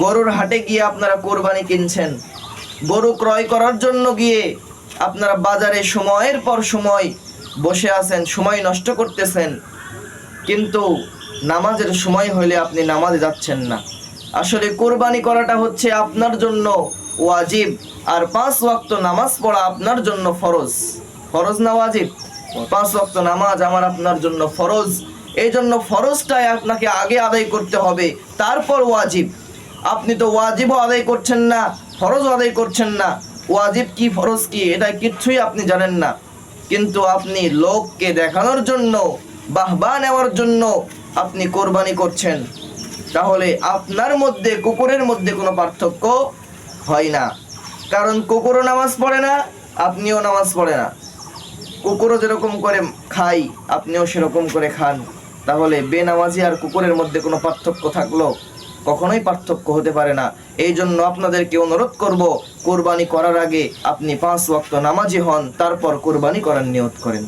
গরুর হাটে গিয়ে আপনারা কোরবানি কিনছেন, গরু ক্রয় করার জন্য গিয়ে আপনারা বাজারে সময়ের পর সময় বসে আছেন, সময় নষ্ট করতেছেন, কিন্তু নামাজের সময় হলে আপনি নামাজে যাচ্ছেন না। আসলে কোরবানি করাটা হচ্ছে আপনার জন্য ওয়াজিব, আর 5 ওয়াক্ত নামাজ পড়া আপনার জন্য ফরজ। ফরজ না ওয়াজিব? 5 ওয়াক্ত নামাজ আমার আপনার জন্য ফরজ। এই জন্য ফরজটাই আপনাকে আগে আদায় করতে হবে, তারপর ওয়াজিব। আপনি তো ওয়াজিবও আদায় করছেন না, ফরজও আদায় করছেন না। ওয়াজিব কি ফরজ কি এটা কিচ্ছুই আপনি জানেন না, কিন্তু আপনি লোককে দেখানোর জন্য, বাহবা নেওয়ার জন্য আপনি কোরবানি করছেন। তাহলে আপনার মধ্যে কুকুরের মধ্যে কোনো পার্থক্য হয় না, কারণ কুকুরও নামাজ পড়ে না, আপনিও নামাজ পড়ে না। কুকুরও যেরকম করে খাই, আপনিও সেরকম করে খান। তাহলে বেনামাজি আর কুকুরের মধ্যে কোনো পার্থক্য থাকলো? কখনোই পার্থক্য হতে পারে না। এই জন্য আপনাদেরকে অনুরোধ করব, কোরবানি করার আগে আপনি 5 ওয়াক্ত নামাজি হন, তারপর কোরবানি করার নিয়ত করেন।